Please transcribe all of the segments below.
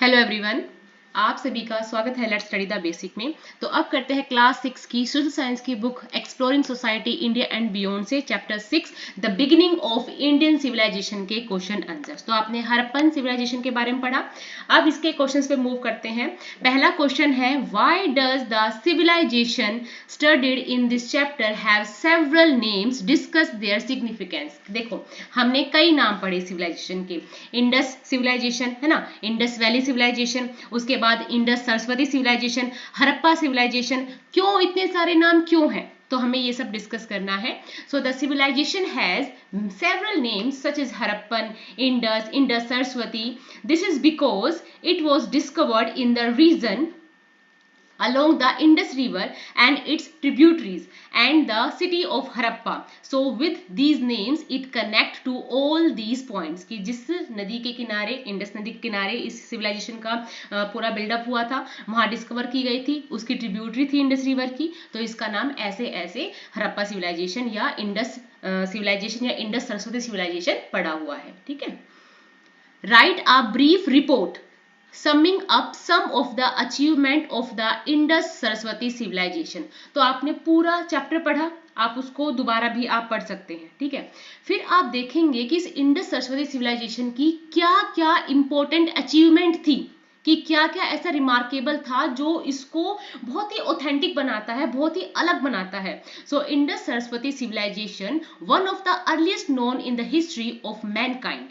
Hello everyone, आप सभी का स्वागत है लेट्स स्टडी द बेसिक में। तो अब करते हैं क्लास 6 की सोशल साइंस की book exploring society India and beyond से chapter 6 the beginning of Indian civilisation के क्वेश्चन आंसर्स। तो आपने हड़प्पन सिविलाइजेशन के बारे में पढ़ा, अब इसके क्वेश्चंस पे मूव करते हैं। पहला क्वेश्चन है why does the civilization studied in this chapter have several names, discuss their significance. देखो, हमने कई नाम पढ़े सिविलाइजेशन के। इंडस सिविलाइजेशन है ना, इंडस वैली सिविलाइजेशन, उसके बाद Indus Saraswati civilization, Harappa civilization. क्यों इतने सारे नाम क्यों हैं, तो हमें ये सब डिस्कस करना है। So the civilization has several names such as Harappan, Indus, Indus Saraswati. This is because it was discovered in the region along the Indus River and its tributaries and the city of Harappa. So with these names it connect to all these points कि जिस नदी के किनारे, Indus नदी के किनारे इस civilisation का पूरा बिल्डअप हुआ था, वहां डिस्कवर की गई थी, उसकी ट्रिब्यूटरी थी इंडस रिवर की, तो इसका नाम ऐसे ऐसे हड़प्पा सिविलाइजेशन या इंडस सिविलाइजेशन या इंडस सरस्वती सिविलाइजेशन पड़ा हुआ है। ठीक है। Write a brief report summing up some of the achievement of the Indus Saraswati civilization. तो आपने पूरा चैप्टर पढ़ा, आप उसको दोबारा भी आप पढ़ सकते हैं। ठीक है। फिर आप देखेंगे कि इस इंडस सरस्वती सिविलाइजेशन की क्या क्या इंपॉर्टेंट अचीवमेंट थी, कि क्या क्या ऐसा रिमार्केबल था जो इसको बहुत ही ऑथेंटिक बनाता है, बहुत ही अलग बनाता है। So Indus Saraswati civilisation one of the earliest known in the history of mankind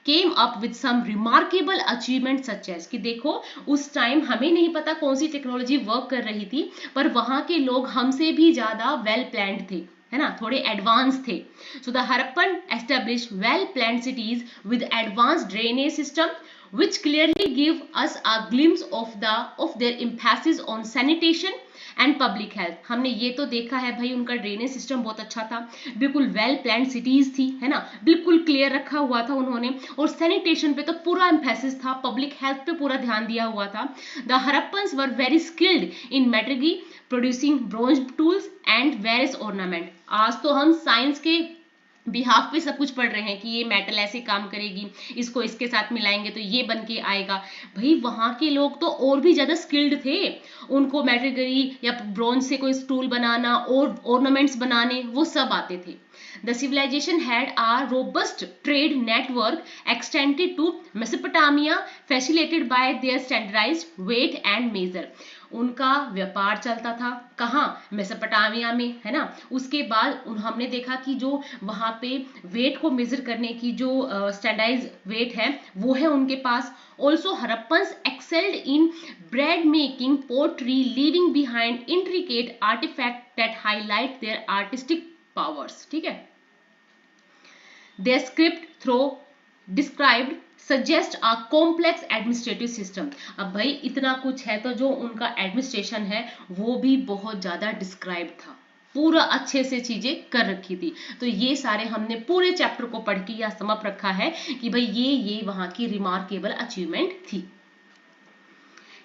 came up with some remarkable achievements such as कि देखो, उस टाइम हमें नहीं पता कौन सी टेक्नोलॉजी वर्क कर रही थी, पर वहां के लोग हमसे भी ज्यादा वेल प्लान्ड थे, है ना, थोड़े एडवांस थे। So the Harappan established well planned cities with advance drainage system which clearly give us a glimpse of their emphasis on sanitation and public health. हमने ये तो देखा है भाई, उनका ड्रेनेज सिस्टम बहुत अच्छा था, बिल्कुल वेल प्लान्ड सिटीज थी, है ना, बिल्कुल क्लियर रखा हुआ था उन्होंने, और सैनिटेशन पे तो पूरा एम्फेसिस था, पब्लिक हेल्थ पे पूरा ध्यान दिया हुआ था। The Harappans were very skilled in metallurgy, producing bronze tools and various ornament. आज तो हम साइंस के बिहाफ पे सब कुछ पढ़ रहे हैं कि ये मेटल ऐसे काम करेगी, इसको इसके साथ मिलाएंगे तो ये बन के आएगा। भाई वहां के लोग तो और भी ज्यादा स्किल्ड थे, उनको मेटलर्जी या ब्रोंज से कोई टूल बनाना और ऑर्नामेंट्स बनाने वो सब आते थे। The civilization had a robust trade network extended to Mesopotamia, facilitated by their standardized weight and measure. उनका व्यापार चलता था कहाँ, मेसोपोटामिया में, है ना। उसके बाद हमने देखा कि जो वहां पे वेट को मेजर करने की जो स्टैंडर्डाइज वेट है वो है उनके पास। Also Harappans excelled in bread making, pottery, leaving behind intricate artifact that highlight their artistic powers. ठीक है। Their script through described suggest a complex administrative system. अब भाई इतना कुछ है तो जो उनका एडमिनिस्ट्रेशन है वो भी बहुत ज्यादा डिस्क्राइब था, पूरा अच्छे से चीजें कर रखी थी। तो ये सारे हमने पूरे चैप्टर को पढ़ के या समझ रखा है कि भाई ये वहां की रिमार्केबल अचीवमेंट थी।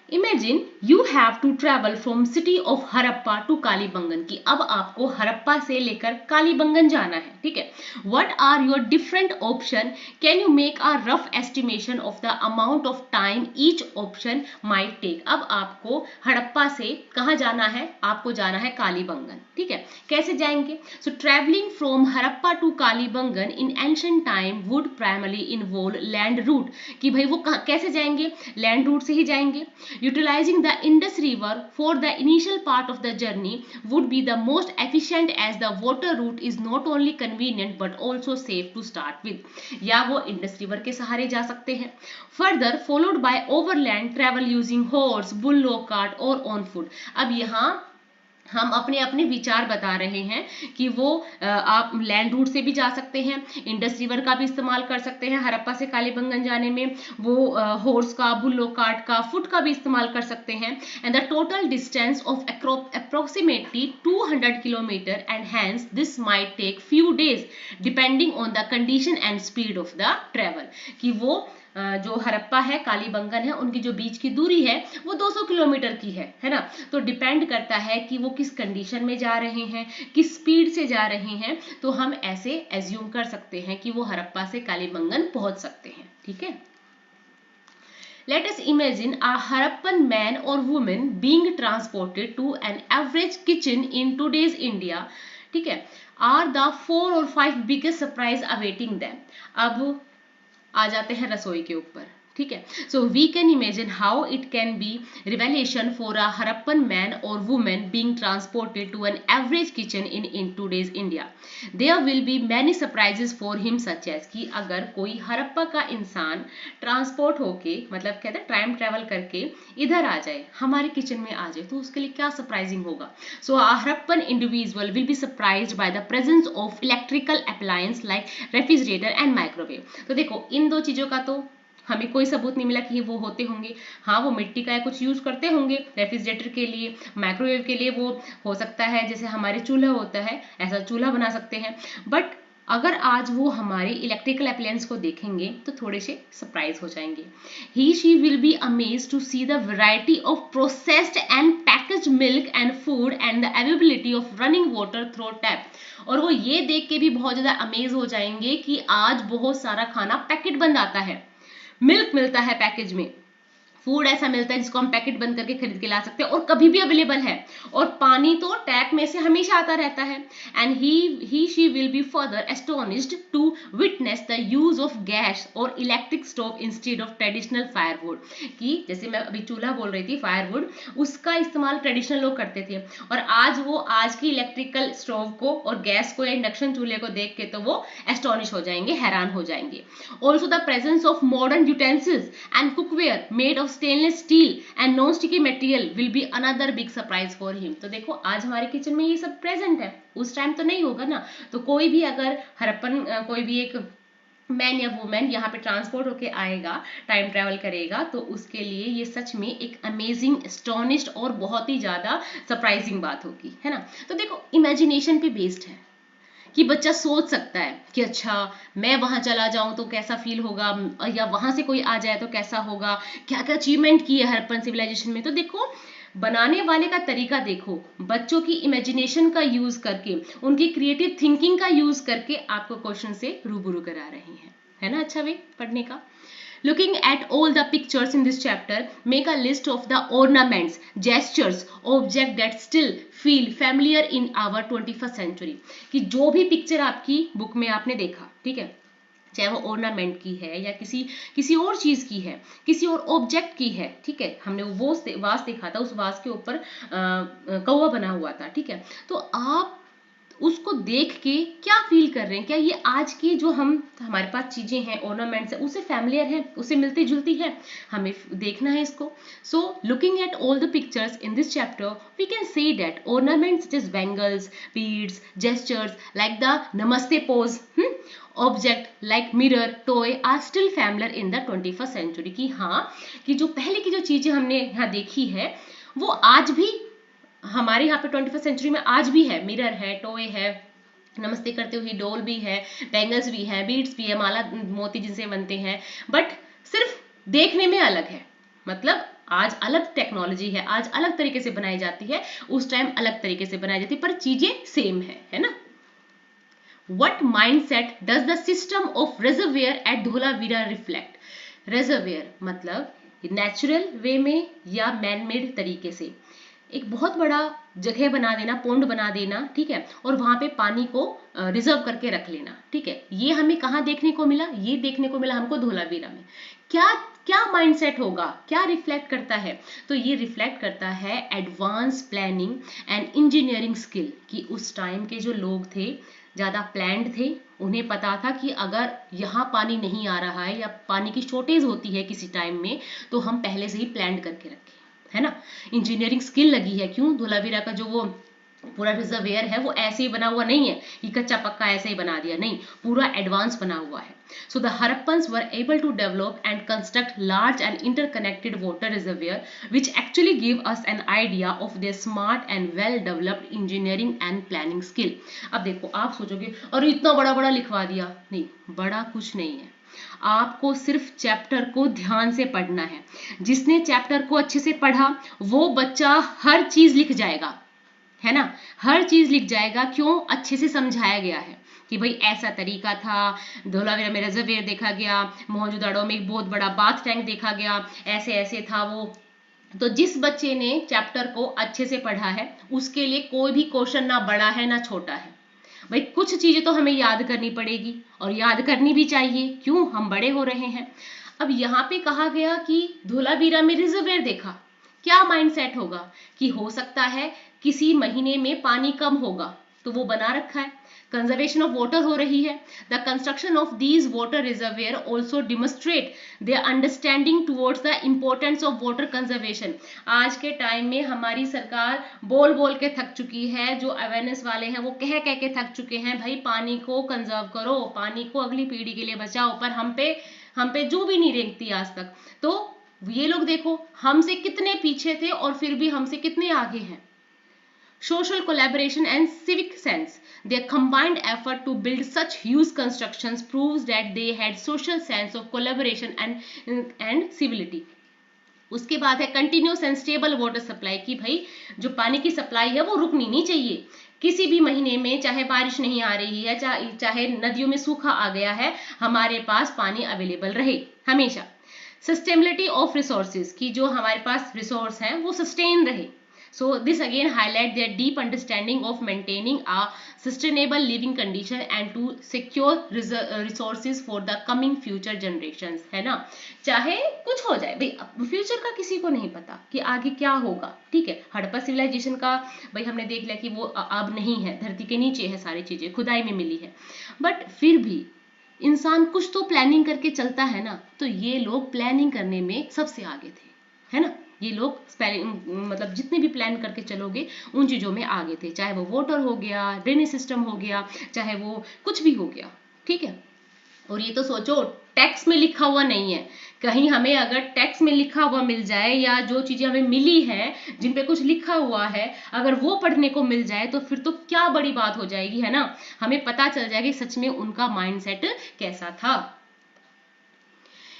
Imagine you have to travel from city of Harappa to Kalibangan, की अब आपको हड़प्पा से लेकर कालीबंगन जाना है। ठीक है। What are your different option, can you make a rough estimation of the amount of time each option might take. अब आपको हड़प्पा से कहाँ जाना है, आपको जाना है कालीबंगन। ठीक है। कैसे जाएंगे, so travelling from Harappa to Kalibangan in ancient time would primarily involve land route, कि भाई वो कैसे जाएंगे, लैंड रूट से ही जाएंगे। Utilizing the Indus River for the initial part of the journey would be the most efficient as the water route is not only convenient but also safe to start with. या वो Indus river के सहारे जा सकते हैं। Further followed by overland travel using horse, bullock cart or on foot. अब यहाँ हम अपने अपने विचार बता रहे हैं कि वो आप लैंड रूट से भी जा सकते हैं, इंडस रिवर का भी इस्तेमाल कर सकते हैं हड़प्पा से कालीबंगन जाने में, वो हॉर्स का, बुल्लो कार्ट का, फुट का भी इस्तेमाल कर सकते हैं। And the total distance of approximately 200 kilometre and hence this might take few days depending on the condition and speed of the travel. कि वो जो हड़प्पा है, कालीबंगन है, उनकी जो बीच की दूरी है वो 200 किलोमीटर की है ना। तो डिपेंड करता है कि वो किस कंडीशन में जा रहे हैं, किस स्पीड से जा रहे हैं, तो हम ऐसे एज्यूम कर सकते हैं कि वो हड़प्पा से कालीबंगन पहुंच सकते हैं। ठीक है। Let us imagine a Harappan man or woman being transported to an average kitchen in today's India. ठीक है, are the 4 or 5 biggest surprise awaiting them. अब आ जाते हैं रसोई के ऊपर, ठीक है. So we can imagine how it can be revelation for a Harappan man और women being transported to an average kitchen in today's India. There will be many surprises for him such as कि अगर कोई हरप्पा का इंसान transport होके, मतलब कहते हैं टाइम ट्रेवल करके इधर आ जाए, हमारे किचन में आ जाए, तो उसके लिए क्या सरप्राइजिंग होगा. So a Harappan individual will be surprised by the presence of electrical appliance like refrigerator and microwave. तो देखो, इन दो चीजों का तो हमें कोई सबूत नहीं मिला कि वो होते होंगे. हाँ, वो मिट्टी का कुछ यूज करते होंगे रेफ्रिजरेटर के लिए, माइक्रोवेव के लिए वो हो सकता है जैसे हमारे चूल्हा होता है ऐसा चूल्हा बना सकते हैं. बट अगर आज वो हमारे इलेक्ट्रिकल अप्लायंस को देखेंगे तो थोड़े से सरप्राइज हो जाएंगे. He she will be amazed to see the variety of processed and packaged milk and food and the availability of running water through tap. और वो ये देख के भी बहुत ज्यादा अमेज हो जाएंगे कि आज बहुत सारा खाना पैकेट बंद आता है, मिल्क मिलता है पैकेज में, फूड ऐसा मिलता है जिसको हम पैकेट बंद करके खरीद के ला सकते हैं और कभी भी अवेलेबल है, और पानी तो टैप में से हमेशा आता रहता है. And he she will be further astonished to witness the use of gas और electric stove instead of traditional firewood. कि जैसे मैं अभी चूल्हा बोल रही थी, फायरवुड, उसका इस्तेमाल ट्रेडिशनल लोग करते थे, और आज वो आज की इलेक्ट्रिकल स्टोव को और गैस को या इंडक्शन चूल्हे को देख के तो वो एस्टोनिश हो जाएंगे, हैरान हो जाएंगे. Also the presence of modern utensils and cookware made of stainless steel and non sticky material will be another big surprise for him. तो देखो, आज हमारे किचन में ये सब प्रेजेंट है, उस टाइम तो नहीं होगा ना. तो कोई भी अगर हरप्पन कोई भी एक मैन या वुमेन यहाँ पे ट्रांसपोर्ट होके आएगा, टाइम ट्रेवल करेगा, तो उसके लिए ये सच में एक अमेजिंग, एस्टोनिश्ड और बहुत ही ज्यादा सरप्राइजिंग बात होगी, है ना. तो देखो, इमेजिनेशन पे बेस्ड है कि बच्चा सोच सकता है कि अच्छा मैं वहां चला जाऊं तो कैसा फील होगा, या वहां से कोई आ जाए तो कैसा होगा, क्या क्या अचीवमेंट की है हरप्पन सिविलाइजेशन में. तो देखो, बनाने वाले का तरीका देखो, बच्चों की इमेजिनेशन का यूज करके, उनकी क्रिएटिव थिंकिंग का यूज करके आपको क्वेश्चन से रूबरू करा रहे हैं, है ना. अच्छा वे पढ़ने का. Looking at all the pictures in this chapter, make a list of the ornaments, gestures, objects that still feel familiar in our 21st century. कि जो भी पिक्चर आपकी बुक में आपने देखा, ठीक है, चाहे वो ऑर्नामेंट की है या किसी और चीज की है, किसी और ऑब्जेक्ट की है, ठीक है. हमने वो वास देखा था, उस वास के ऊपर कौवा बना हुआ था, ठीक है. तो आप उसको देख के क्या फील कर रहे हैं, क्या ये आज की जो हमारे पास चीजें हैं, ऑर्नामेंट्स है, उससे फैमिलियर है, उससे मिलती जुलती है, हमें देखना है इसको. So looking at all the pictures in this chapter, we can say that ornaments just bangles, beads, gestures like the namaste pose, object like mirror, toy are still familiar in the 21st century. कि हाँ, कि जो पहले की जो चीजें हमने यहाँ देखी है वो आज भी हमारे यहाँ पे 21st सेंचुरी में आज भी है. मिरर है, टॉय है, नमस्ते करते हुए डॉल भी है, बैंगल्स भी है, बीड्स भी है, माला मोती जिनसे बनते हैं, बट सिर्फ देखने में अलग है. मतलब आज अलग टेक्नोलॉजी है, आज अलग तरीके से बनाई जाती है, उस टाइम अलग तरीके से बनाई जाती है, पर चीजें सेम है ना. What mindset does the system of reservoir at Dholavira reflect? Reservoir मतलब नेचुरल वे में या मैन मेड तरीके से एक बहुत बड़ा जगह बना देना, पोंड बना देना, ठीक है, और वहां पे पानी को रिजर्व करके रख लेना, ठीक है. ये हमें कहाँ देखने को मिला? ये देखने को मिला हमको धोलावीरा में. क्या क्या माइंडसेट होगा, क्या रिफ्लेक्ट करता है? तो ये रिफ्लेक्ट करता है advance planning and engineering skill. कि उस टाइम के जो लोग थे ज्यादा प्लान्ड थे, उन्हें पता था कि अगर यहाँ पानी नहीं आ रहा है या पानी की शॉर्टेज होती है किसी टाइम में, तो हम पहले से ही प्लान करके रखें, है ना. इंजीनियरिंग स्किल लगी है. क्यों? धोलावीरा का जो वो पूरा रिजर्वेयर है वो ऐसे ही बना हुआ नहीं है कि कच्चा पक्का ऐसे ही बना दिया, नहीं, पूरा एडवांस बना हुआ है. So the Harappans were able to develop and construct large and interconnected water reservoir, which actually give us an idea of their smart and well-developed engineering and planning skill. अब देखो, आप सोचोगे और इतना बड़ा बड़ा लिखवा दिया. नहीं, बड़ा कुछ नहीं है. आपको सिर्फ चैप्टर को ध्यान से पढ़ना है. जिसने चैप्टर को अच्छे से पढ़ा वो बच्चा हर चीज लिख जाएगा, है ना, हर चीज लिख जाएगा। क्यों? अच्छे से समझाया गया है कि भाई ऐसा तरीका था, धोलावीरा में रिजर्वेयर देखा गया, मोहनजोदाड़ो में एक बहुत बड़ा बाथ टैंक देखा गया, ऐसे ऐसे था वो। तो जिस बच्चे ने चैप्टर को अच्छे से पढ़ा है उसके लिए कोई भी क्वेश्चन ना बड़ा है ना छोटा है। भाई कुछ चीजें तो हमें याद करनी पड़ेगी और याद करनी भी चाहिए, क्यों? हम बड़े हो रहे हैं। अब यहाँ पे कहा गया कि धोलावीरा में रिजर्वेयर देखा, क्या माइंडसेट होगा कि हो सकता है किसी महीने में पानी कम होगा तो वो बना रखा है, कंजर्वेशन ऑफ वाटर हो रही है। The construction of these water reservoir also demonstrate their understanding towards the importance of water conservation. आज के टाइम में हमारी सरकार बोल बोल के थक चुकी है, जो अवेयरनेस वाले हैं वो कह कह के थक चुके हैं, भाई पानी को कंजर्व करो, पानी को अगली पीढ़ी के लिए बचाओ, पर हम पे जो भी नहीं रेंगती आज तक। तो ये लोग देखो हमसे कितने पीछे थे और फिर भी हमसे कितने आगे हैं। Social collaboration and civic sense. Their combined effort to build such huge constructions proves that they had social sense of collaboration and civility. उसके बाद है continuous and stable water supply, की भाई जो पानी की सप्लाई है वो रुकनी नहीं चाहिए। किसी भी महीने में चाहे बारिश नहीं आ रही है, चाहे नदियों में सूखा आ गया है, हमारे पास पानी अवेलेबल रहे हमेशा। सस्टेनेबिलिटी ऑफ रिसोर्सेज, की जो हमारे पास रिसोर्स हैं वो सस्टेन रहे। So this again highlight their deep understanding of maintaining a sustainable living condition and to secure resources for the coming future generations, है ना। चाहे कुछ हो जाए भाई, फ्यूचर का किसी को नहीं पता कि आगे क्या होगा, ठीक है। हड़प्पा सिविलाइजेशन का भाई हमने देख लिया कि वो अब नहीं है, धरती के नीचे है, सारी चीजें खुदाई में मिली है, बट फिर भी इंसान कुछ तो प्लानिंग करके चलता है ना। तो ये लोग प्लानिंग करने में सबसे आगे थे, है ना। ये लोग मतलब जितने भी प्लान करके चलोगे उन चीजों में आगे थे, चाहे वो वाटर हो गया, ड्रेनेज सिस्टम हो गया, चाहे वो कुछ भी हो गया, ठीक है। और ये तो सोचो टैक्स में लिखा हुआ नहीं है, कहीं हमें अगर टैक्स में लिखा हुआ मिल जाए या जो चीजें हमें मिली है जिन पे कुछ लिखा हुआ है अगर वो पढ़ने को मिल जाए तो फिर तो क्या बड़ी बात हो जाएगी, है ना। हमें पता चल जाएगा सच में उनका माइंडसेट कैसा था।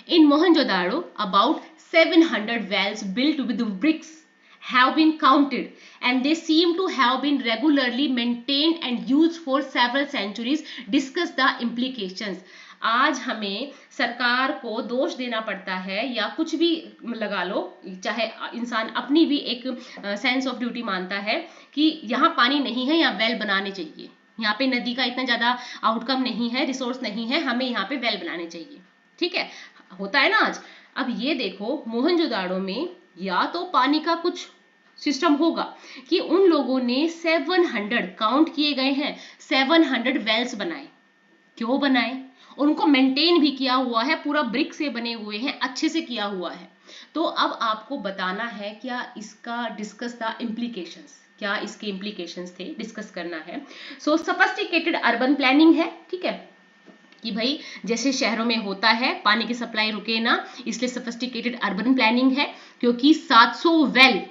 In Mohenjo-daro, about 700 wells built with bricks have been counted and they seem to have been regularly maintained and used for several centuries. Discuss the implications. आज हमें सरकार को दोष देना पड़ता है या कुछ भी लगा लो, चाहे इंसान अपनी भी एक सेंस ऑफ ड्यूटी मानता है कि यहाँ पानी नहीं है, यहाँ वेल बनाने चाहिए, यहाँ पे नदी का इतना ज्यादा आउटकम नहीं है, रिसोर्स नहीं है, हमें यहाँ पे वेल बनाने चाहिए, ठीक है, होता है ना आज। अब ये देखो मोहनजोदाड़ो में या तो पानी का कुछ सिस्टम होगा कि उन लोगों ने 700 काउंट किए गए हैं, 700 वेल्स बनाए। क्यों बनाए? और उनको मेंटेन भी किया हुआ है, पूरा ब्रिक से बने हुए हैं, अच्छे से किया हुआ है। तो अब आपको बताना है क्या इसका डिस्कस द इम्प्लीकेशंस, क्या इसके इम्प्लीकेशंस थे, डिस्कस करना है। सो सोफिस्टिकेटेड अर्बन प्लानिंग है, ठीक है, कि भाई जैसे शहरों में होता है पानी की सप्लाई रुके ना, इसलिए सोफिस्टिकेटेड अर्बन प्लानिंग है, क्योंकि 700 वेल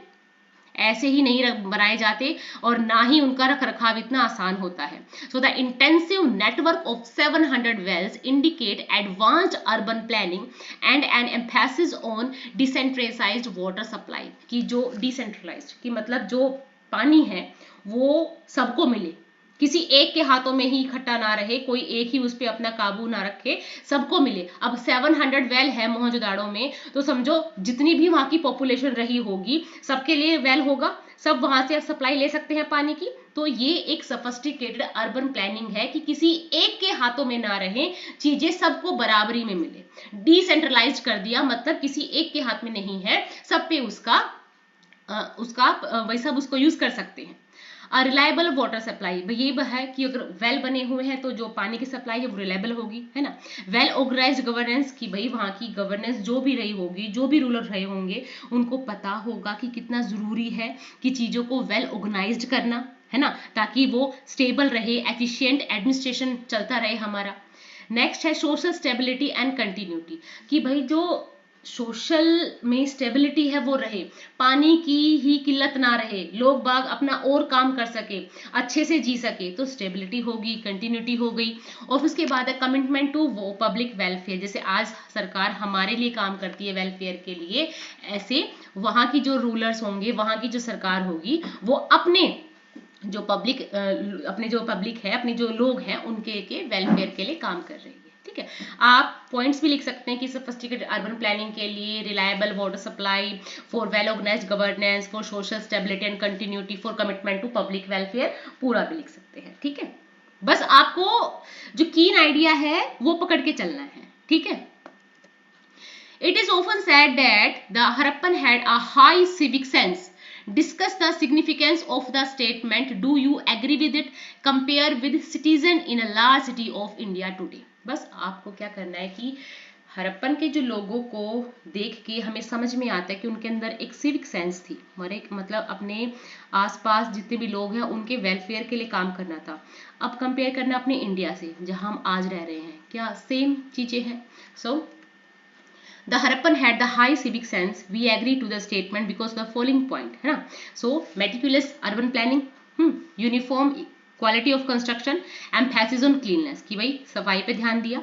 ऐसे ही नहीं बनाए जाते और ना ही उनका रख रखाव इतना आसान होता है। So the intensive network of 700 wells indicate advanced urban planning and an emphasis on decentralised water supply, की जो डिसेंट्रलाइज्ड की मतलब जो पानी है वो सबको मिले, किसी एक के हाथों में ही इकट्ठा ना रहे, कोई एक ही उस पर अपना काबू ना रखे, सबको मिले। अब 700 वेल है मोहनजोदाड़ो में, तो समझो जितनी भी वहां की पॉपुलेशन रही होगी सबके लिए वेल होगा, सब वहां से सप्लाई ले सकते हैं पानी की। तो ये एक सोफिस्टिकेटेड अर्बन प्लानिंग है कि किसी एक के हाथों में ना रहे, चीजें सबको बराबरी में मिले। डिसेंट्रलाइज कर दिया, मतलब किसी एक के हाथ में नहीं है, सब पे उसका वही सब उसको यूज कर सकते हैं। रिलायबल वाटर सप्लाई, ये है कि अगर वेल बने हुए हैं तो जो पानी की सप्लाई है वो रिलायबल होगी, है ना। वेल ऑर्गेनाइज्ड गवर्नेंस, की भाई वहाँ की गवर्नेंस जो भी रही होगी, जो भी रूलर रहे होंगे उनको पता होगा कि कितना जरूरी है कि चीजों को वेल ऑर्गेनाइज्ड करना, है ना, ताकि वो स्टेबल रहे, एफिशिएंट एडमिनिस्ट्रेशन चलता रहे हमारा। नेक्स्ट है सोशल स्टेबिलिटी एंड कंटिन्यूटी, कि भाई जो सोशल में स्टेबिलिटी है वो रहे, पानी की ही किल्लत ना रहे, लोग बाग अपना और काम कर सके, अच्छे से जी सके, तो स्टेबिलिटी होगी, कंटिन्यूटी हो गई। और उसके बाद है कमिटमेंट टू वो पब्लिक वेलफेयर, जैसे आज सरकार हमारे लिए काम करती है वेलफेयर के लिए, ऐसे वहां की जो रूलर्स होंगे, वहां की जो सरकार होगी वो अपने जो पब्लिक अपने जो पब्लिक है, अपने जो लोग हैं उनके के वेलफेयर के लिए काम कर रही है। ठीक है, आप पॉइंट्स भी लिख सकते हैं कि सोफिस्टिकेटेड अर्बन प्लानिंग के लिए, reliable water supply, for well organised governance, for social stability and continuity, for commitment to public welfare, पूरा भी लिख सकते हैं। ठीक है, बस आपको जो कीन आइडिया है वो पकड़ के चलना है। ठीक है, it is often said that the Harappan had a high civic sense. Discuss the significance of the statement. Do you agree with it? Compare with citizen in a large city of India today. बस आपको क्या करना है कि हड़प्पन के जो लोगों को देख के हमें समझ में आता है कि उनके अंदर एक सिविक सेंस थी, मतलब अपने आसपास जितने भी लोग हैं उनके वेलफेयर के लिए काम करना था। अब कंपेयर करना अपने इंडिया से जहां हम आज रह रहे हैं, क्या सेम चीजें हैं? सो The Harappan had the high civic sense. We agree to the statement because the following point है ना. So meticulous urban planning, uniform quality of construction, emphasis on cleanliness कि भाई सफाई पे ध्यान दिया,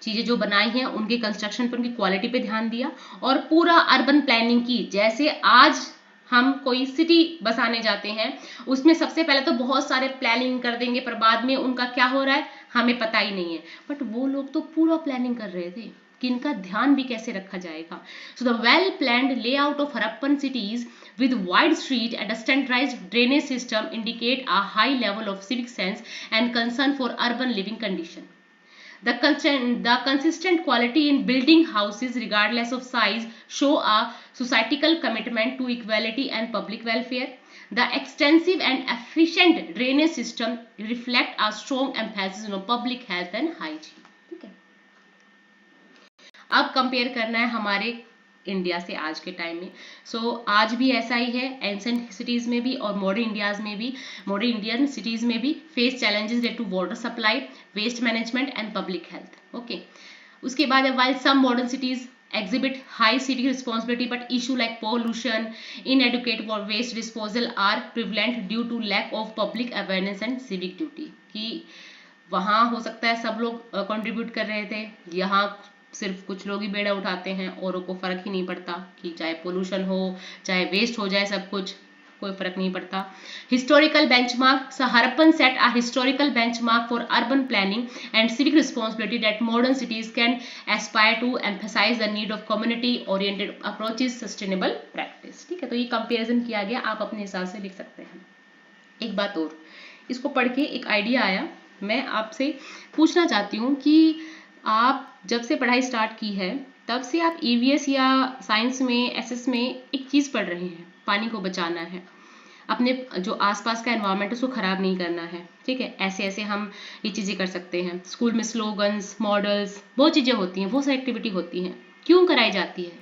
चीजें जो बनाई हैं उनके कंस्ट्रक्शन पे, उनकी क्वालिटी पे ध्यान दिया, और पूरा अर्बन प्लानिंग की। जैसे आज हम कोई सिटी बसाने जाते हैं उसमें सबसे पहले तो बहुत सारे प्लानिंग कर देंगे, पर बाद में उनका क्या हो रहा है हमें पता ही नहीं है। बट वो लोग तो पूरा प्लानिंग कर रहे थे कि इनका ध्यान भी कैसे रखा जाएगा। So the well planned layout of Harappan cities with wide street and a standardized drainage system indicate a high level of civic sense and concern for urban living condition. The consistent quality in building houses regardless of size show a societal commitment to equality and public welfare. The extensive and efficient drainage system reflect a strong emphasis on public health and hygiene. अब compare करना है हमारे India से आज के time में। सो आज भी ऐसा ही है, एंसेंट सिटीज में भी और मॉडर्न इंडियाज में भी, मॉडर्न इंडियन सिटीज में भी face challenges related to water supply, waste management and public health. Okay, उसके बाद while some modern cities exhibit high civic responsibility but issue like pollution, inadequate waste disposal are prevalent due to lack of public awareness and civic duty। कि वहाँ हो सकता है सब लोग contribute कर रहे थे, यहाँ सिर्फ कुछ लोग ही बेड़ा उठाते हैं, औरों को फर्क ही नहीं पड़ता कि चाहे पोल्यूशन हो चाहे वेस्ट हो जाए, सब कुछ कोई फर्क नहीं पड़ता। Historical benchmark, Harappan set a historical benchmark for urban planning and civic responsibility that modern cities can aspire to emphasise the need of community oriented approaches, sustainable practice. ठीक है, तो ये कंपेरिजन किया गया, आप अपने हिसाब से लिख सकते हैं। एक बात और, इसको पढ़ के एक आइडिया आया, मैं आपसे पूछना चाहती हूँ कि आप जब से पढ़ाई स्टार्ट की है तब से आप ईवीएस या साइंस में, एसएस में एक चीज़ पढ़ रहे हैं, पानी को बचाना है, अपने जो आसपास का एनवायरनमेंट उसको ख़राब नहीं करना है। ठीक है, ऐसे ऐसे हम ये चीज़ें कर सकते हैं। स्कूल में स्लोगन्स, मॉडल्स, बहुत चीज़ें होती हैं, बहुत सारी एक्टिविटी होती हैं। क्यों कराई जाती है?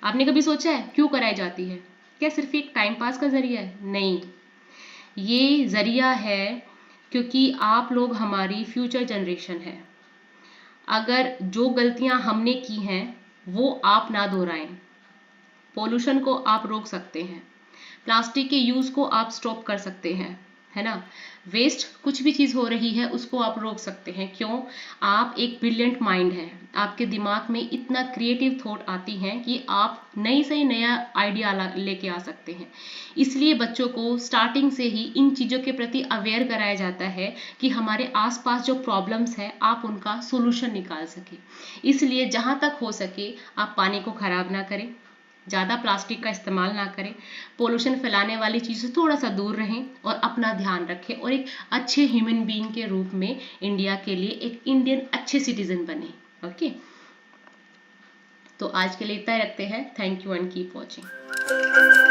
आपने कभी सोचा है क्यों कराई जाती है? क्या सिर्फ एक टाइम पास का जरिया है? नहीं, ये जरिया है क्योंकि आप लोग हमारी फ्यूचर जनरेशन है। अगर जो गलतियां हमने की हैं वो आप ना दोहराएं, पोल्यूशन को आप रोक सकते हैं, प्लास्टिक के यूज को आप स्टॉप कर सकते हैं, है ना, वेस्ट कुछ भी चीज हो रही है उसको आप रोक सकते हैं। क्यों? आप एक ब्रिलियंट माइंड है, आपके दिमाग में इतना क्रिएटिव थॉट आती हैं कि आप नई से नया आइडिया लेके आ सकते हैं। इसलिए बच्चों को स्टार्टिंग से ही इन चीज़ों के प्रति अवेयर कराया जाता है कि हमारे आसपास जो प्रॉब्लम्स है आप उनका सोल्यूशन निकाल सके। इसलिए जहाँ तक हो सके आप पानी को खराब ना करें, ज़्यादा प्लास्टिक का इस्तेमाल ना करें, पोल्यूशन फैलाने वाली चीज़ से थोड़ा सा दूर रहें और अपना ध्यान रखें, और एक अच्छे ह्यूमन बीइंग के रूप में इंडिया के लिए एक इंडियन अच्छे सिटीजन बने। ओके, तो आज के लिए इतना ही रखते हैं। Thank you and keep watching.